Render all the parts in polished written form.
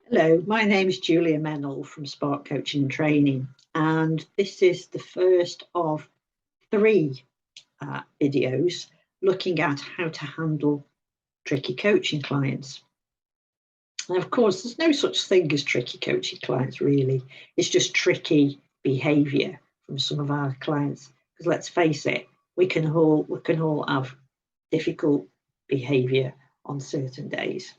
Hello, my name is Julia Mennell from Spark Coaching and Training, and this is the first of three videos looking at how to handle tricky coaching clients. And of course, there's no such thing as tricky coaching clients, really. It's just tricky behaviour from some of our clients. Because let's face it, we can all have difficult behaviour on certain days.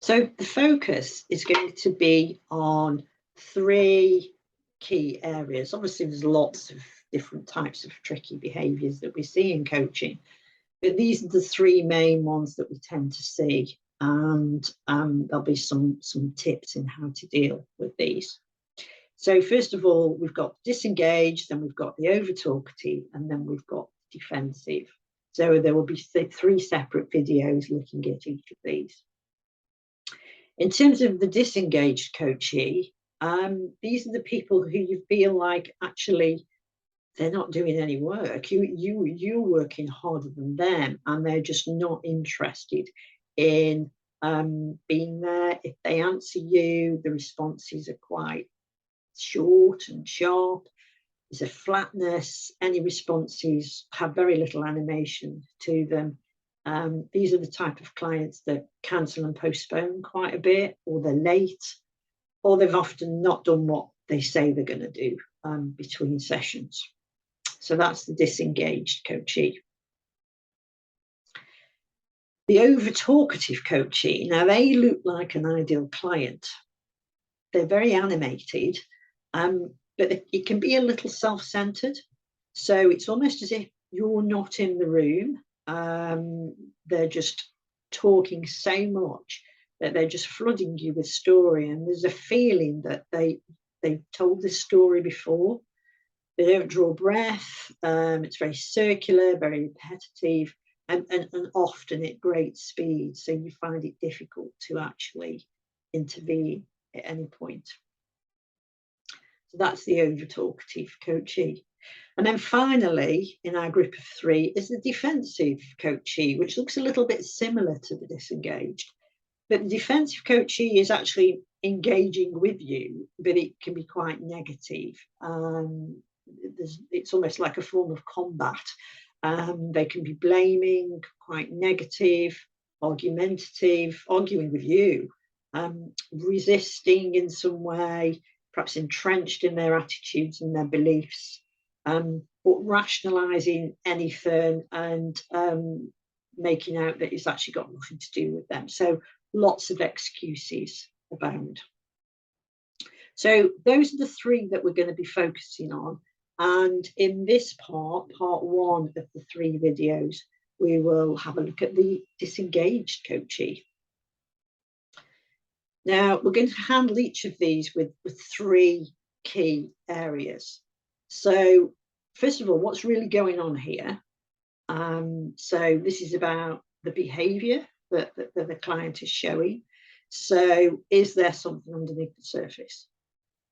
So the focus is going to be on three key areas. Obviously, there's lots of different types of tricky behaviours that we see in coaching, but these are the three main ones that we tend to see, and there'll be some tips in how to deal with these. So first of all, we've got disengaged, then we've got the over-talkative, and then we've got defensive. So there will be three separate videos looking at each of these. In terms of the disengaged coachee, these are the people who you feel like actually they're not doing any work. You're working harder than them, and they're just not interested in being there. If they answer you, the responses are quite short and sharp. There's a flatness. Any responses have very little animation to them. These are the type of clients that cancel and postpone quite a bit, or they're late, or they've often not done what they say they're going to do between sessions. So that's the disengaged coachee. The over-talkative coachee, now they look like an ideal client. They're very animated, but it can be a little self-centered. So it's almost as if you're not in the room. They're just talking so much that they're just flooding you with story, and there's a feeling that they've told this story before. They don't draw breath. It's very circular, very repetitive, and often at great speed, so you find it difficult to actually intervene at any point. So that's the over-talkative coachee. And then finally, in our group of three, is the defensive coachee, which looks a little bit similar to the disengaged. But the defensive coachee is actually engaging with you, but it can be quite negative. It's almost like a form of combat. They can be blaming, quite negative, argumentative, arguing with you, resisting in some way, perhaps entrenched in their attitudes and their beliefs, but rationalising anything and making out that it's actually got nothing to do with them. So lots of excuses abound. So those are the three that we're going to be focusing on. And in this part one of the three videos, we will have a look at the disengaged coachee. Now, we're going to handle each of these with three key areas. So first of all, what's really going on here? So this is about the behaviour that the client is showing. So is there something underneath the surface?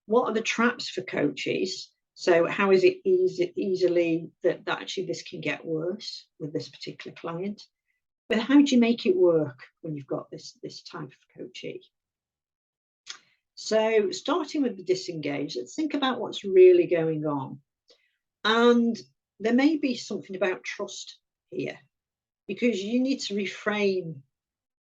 What are the traps for coaches? So how is it easily that actually this can get worse with this particular client? But how do you make it work when you've got this type of coachee? So starting with the disengaged, let's think about what's really going on. And there may be something about trust here, because you need to reframe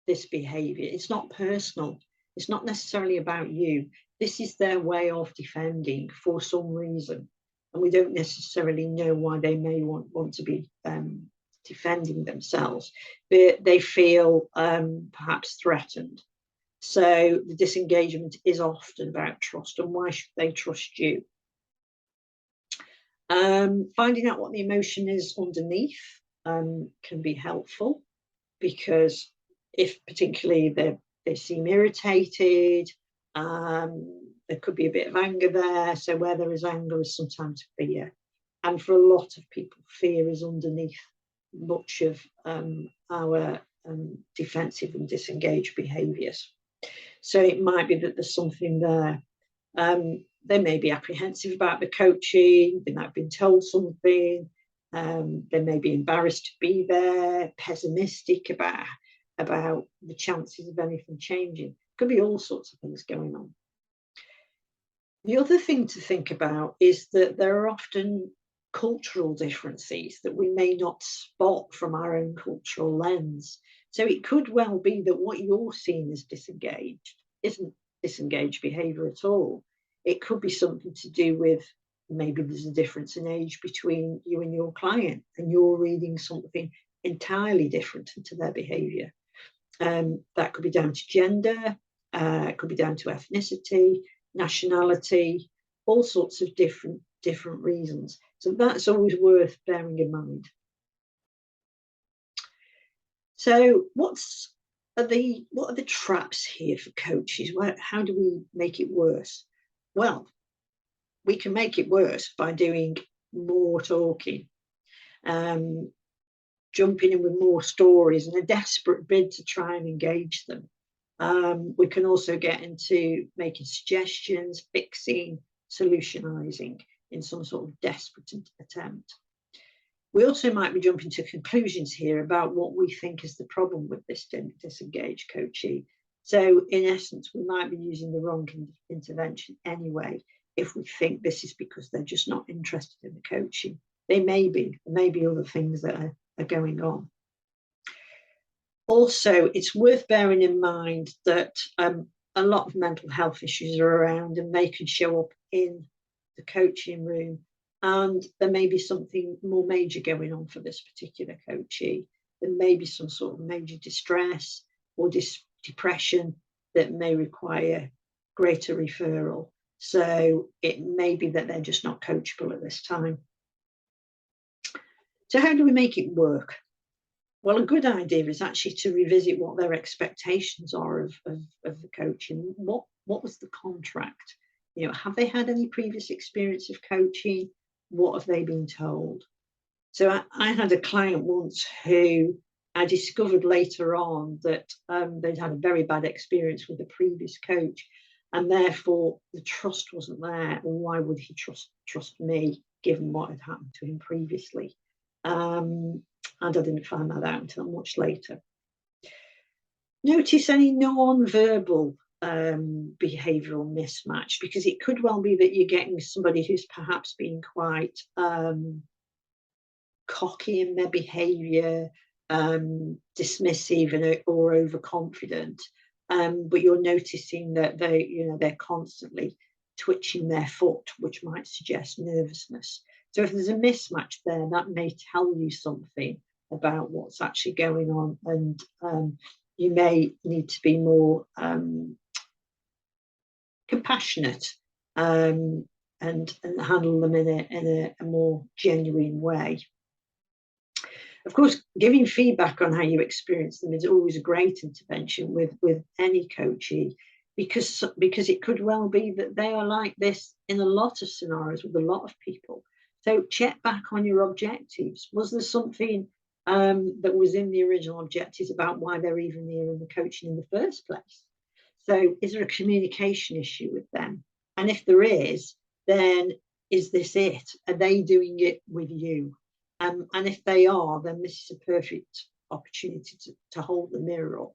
this behaviour. It's not personal. It's not necessarily about you. This is their way of defending for some reason. And we don't necessarily know why they may want to be defending themselves, but they feel perhaps threatened. So the disengagement is often about trust, and why should they trust you? Finding out what the emotion is underneath can be helpful, because if particularly they seem irritated, there could be a bit of anger there. So where there is anger is sometimes fear. And for a lot of people, fear is underneath much of our defensive and disengaged behaviours. So it might be that there's something there. They may be apprehensive about the coaching. They might have been told something. They may be embarrassed to be there, pessimistic about about the chances of anything changing. Could be all sorts of things going on. The other thing to think about is that there are often cultural differences that we may not spot from our own cultural lens. So it could well be that what you're seeing as disengaged isn't disengaged behaviour at all. It could be something to do with maybe there's a difference in age between you and your client, and you're reading something entirely different into their behaviour. That could be down to gender, it could be down to ethnicity, nationality, all sorts of different reasons. So that's always worth bearing in mind. So what are the traps here for coaches? How do we make it worse? Well, we can make it worse by doing more talking, jumping in with more stories in a desperate bid to try and engage them. We can also get into making suggestions, fixing, solutionizing in some sort of desperate attempt. We also might be jumping to conclusions here about what we think is the problem with this disengaged coachee. So in essence, we might be using the wrong intervention anyway if we think this is because they're just not interested in the coaching. There may be other things that are going on. Also, it's worth bearing in mind that a lot of mental health issues are around, and they can show up in the coaching room, and there may be something more major going on for this particular coachee. There may be some sort of major distress or depression that may require greater referral. So it may be that they're just not coachable at this time. So how do we make it work? Well, a good idea is actually to revisit what their expectations are of the coaching. What was the contract? You know, have they had any previous experience of coaching? What have they been told? So I had a client once who I discovered later on that they'd had a very bad experience with the previous coach, and therefore the trust wasn't there. Why would he trust me, given what had happened to him previously? And I didn't find that out until much later. Notice any non-verbal behavioural mismatch, because it could well be that you're getting somebody who's perhaps being quite cocky in their behaviour, dismissive or overconfident, but you're noticing that they're constantly twitching their foot, which might suggest nervousness. So if there's a mismatch there, that may tell you something about what's actually going on, and you may need to be more compassionate and handle them in a more genuine way. Of course, giving feedback on how you experience them is always a great intervention with any coachee, because it could well be that they are like this in a lot of scenarios with a lot of people. So check back on your objectives. Was there something that was in the original objectives about why they're even here in the coaching in the first place? So is there a communication issue with them? And if there is, then is this it? Are they doing it with you? And if they are, then this is a perfect opportunity to hold the mirror up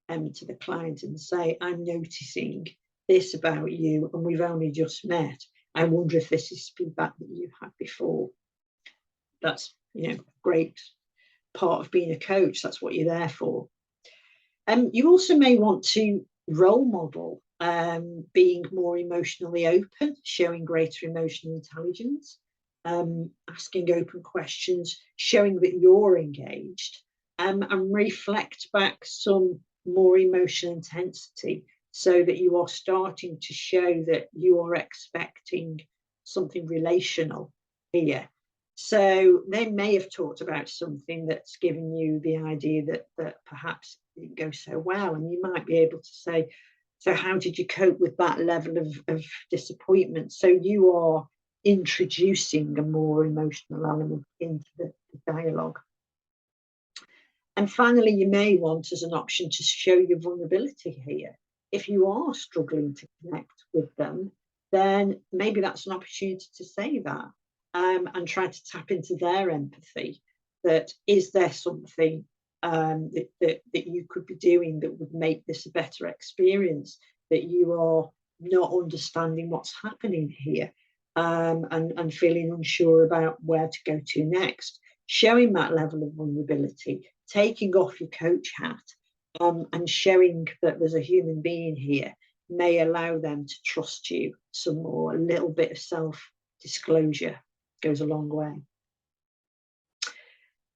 to the client and say, I'm noticing this about you, and we've only just met. I wonder if this is feedback that you've had before. That's, great part of being a coach. That's what you're there for. You also may want to role model being more emotionally open, showing greater emotional intelligence, asking open questions, showing that you're engaged, and reflect back some more emotional intensity, so that you are starting to show that you are expecting something relational here. So they may have talked about something that's given you the idea that perhaps it didn't go so well, and you might be able to say, so how did you cope with that level of disappointment? So you are introducing a more emotional element into the dialogue. And finally, you may want as an option to show your vulnerability here. If you are struggling to connect with them, then maybe that's an opportunity to say that and try to tap into their empathy. That is there something that you could be doing that would make this a better experience, that you are not understanding what's happening here, and feeling unsure about where to go to next. Showing that level of vulnerability, taking off your coach hat, and showing that there's a human being here may allow them to trust you some more. A little bit of self-disclosure goes a long way.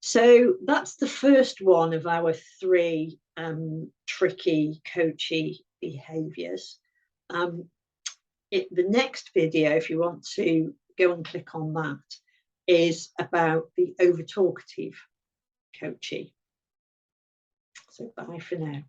So that's the first one of our 3 tricky coachy behaviours. The next video, if you want to go and click on that, is about the over-talkative coachee. So bye for now.